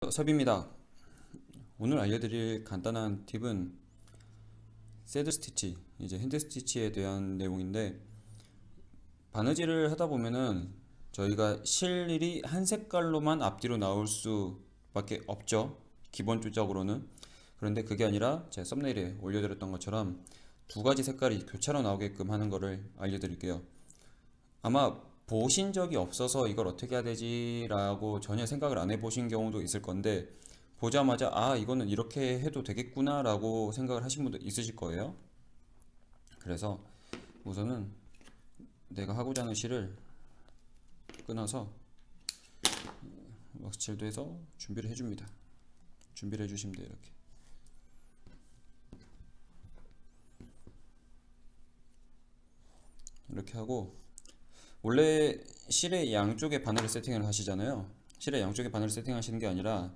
안녕하세요, 섭입니다. 오늘 알려드릴 간단한 팁은 새드 스티치, 이제 핸드 스티치에 대한 내용인데, 바느질을 하다 보면은 저희가 실일이 한 색깔로만 앞뒤로 나올 수밖에 없죠, 기본적으로는. 그런데 그게 아니라 제가 썸네일에 올려드렸던 것처럼 두 가지 색깔이 교차로 나오게끔 하는 거를 알려드릴게요. 아마 보신 적이 없어서 이걸 어떻게 해야 되지 라고 전혀 생각을 안 해보신 경우도 있을 건데, 보자마자 아 이거는 이렇게 해도 되겠구나 라고 생각을 하신 분도 있으실 거예요. 그래서 우선은 내가 하고자 하는 실을 끊어서 왁스칠도 해서 준비를 해줍니다. 준비를 해주시면 돼요. 이렇게 하고, 원래 실의 양쪽에 바늘을 세팅을 하시잖아요. 실의 양쪽에 바늘을 세팅하시는 게 아니라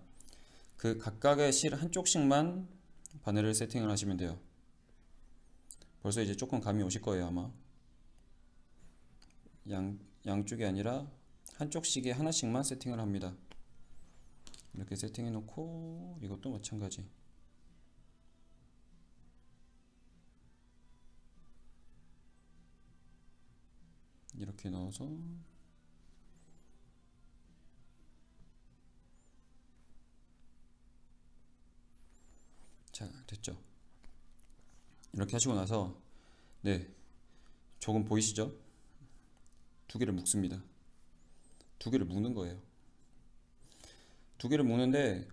그 각각의 실 한쪽씩만 바늘을 세팅을 하시면 돼요. 벌써 이제 조금 감이 오실 거예요, 아마. 양쪽이 아니라 한쪽씩에 하나씩만 세팅을 합니다. 이렇게 세팅해 놓고, 이것도 마찬가지. 이렇게 넣어서 자, 됐죠? 이렇게 하시고 나서 네, 조금 보이시죠? 두 개를 묶습니다. 두 개를 묶는 거예요. 두 개를 묶는데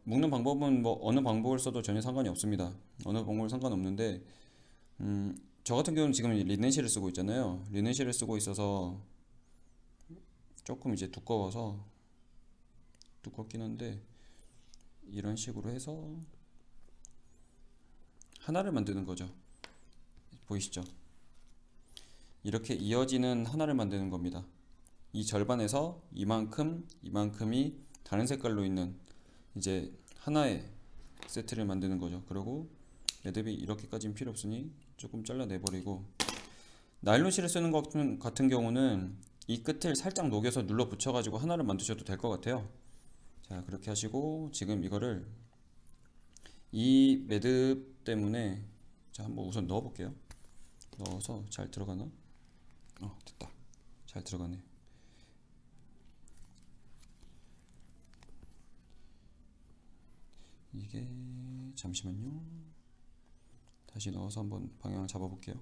묶는 방법은 뭐 어느 방법을 써도 전혀 상관이 없습니다. 어느 방법을 상관없는데 저 같은 경우는 지금 리넨실을 쓰고 있잖아요. 리넨실을 쓰고 있어서 조금 이제 두껍긴 한데, 이런 식으로 해서 하나를 만드는 거죠. 보이시죠? 이렇게 이어지는 하나를 만드는 겁니다. 이 절반에서 이만큼이 다른 색깔로 있는 이제 하나의 세트를 만드는 거죠. 그리고 매듭이 이렇게까지는 필요 없으니 조금 잘라내버리고, 나일론 실을 쓰는 것 같은 경우는 이 끝을 살짝 녹여서 눌러 붙여가지고 하나를 만드셔도 될 것 같아요. 자, 그렇게 하시고 지금 이거를 이 매듭 때문에, 자, 한번 우선 넣어 볼게요. 넣어서 잘 들어가나? 됐다. 잘 들어가네. 이게, 잠시만요. 다시 넣어서 한번 방향을 잡아 볼게요.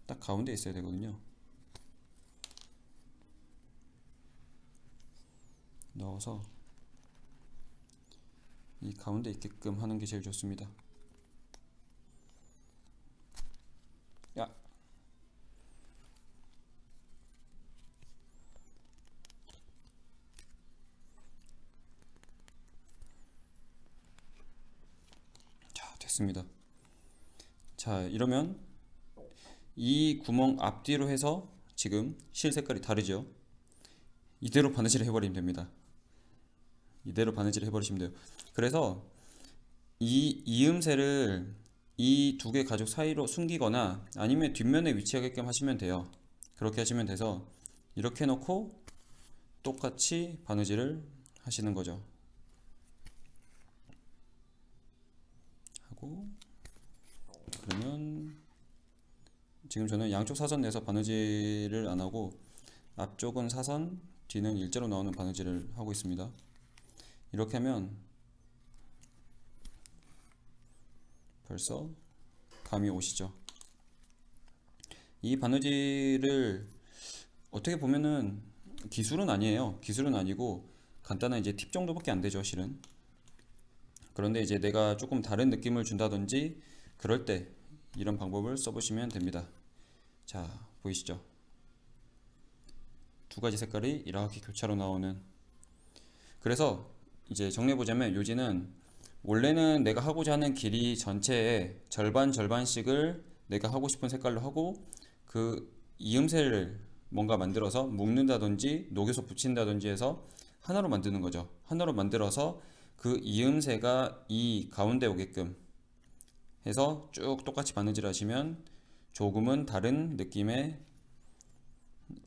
딱 가운데 있어야 되거든요. 넣어서 이 가운데 있게끔 하는 게 제일 좋습니다. 야! 자, 됐습니다. 자, 이러면 이 구멍 앞뒤로 해서 지금 실 색깔이 다르죠? 이대로 바느질을 해버리면 됩니다. 이대로 바느질을 해버리시면 돼요. 그래서 이 이음새를 이 두 개 가죽 사이로 숨기거나 아니면 뒷면에 위치하게끔 하시면 돼요. 그렇게 하시면 돼서 이렇게 해놓고 똑같이 바느질을 하시는 거죠. 하고, 그러면 지금 저는 양쪽 사선 내서 바느질을 안 하고 앞쪽은 사선, 뒤는 일자로 나오는 바느질을 하고 있습니다. 이렇게 하면 벌써 감이 오시죠? 이 바느질을 어떻게 보면은 기술은 아니에요. 기술은 아니고 간단한 이제 팁 정도밖에 안 되죠, 실은. 그런데 이제 내가 조금 다른 느낌을 준다든지 그럴 때 이런 방법을 써보시면 됩니다. 자, 보이시죠? 두 가지 색깔이 이렇게 교차로 나오는. 그래서 이제 정리해보자면, 요지는 원래는 내가 하고자 하는 길이 전체에 절반씩을 내가 하고 싶은 색깔로 하고, 그 이음새를 뭔가 만들어서 묶는다든지 녹여서 붙인다든지 해서 하나로 만드는 거죠. 하나로 만들어서 그 이음새가 이 가운데 오게끔 해서 쭉 똑같이 바느질 하시면 조금은 다른 느낌의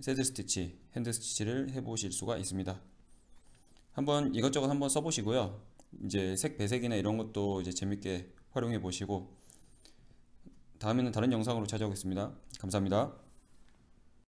새드 스티치, 핸드 스티치를 해보실 수가 있습니다. 한번 이것저것 한번 써보시고요. 이제 색 배색이나 이런 것도 이제 재밌게 활용해 보시고 다음에는 다른 영상으로 찾아오겠습니다. 감사합니다.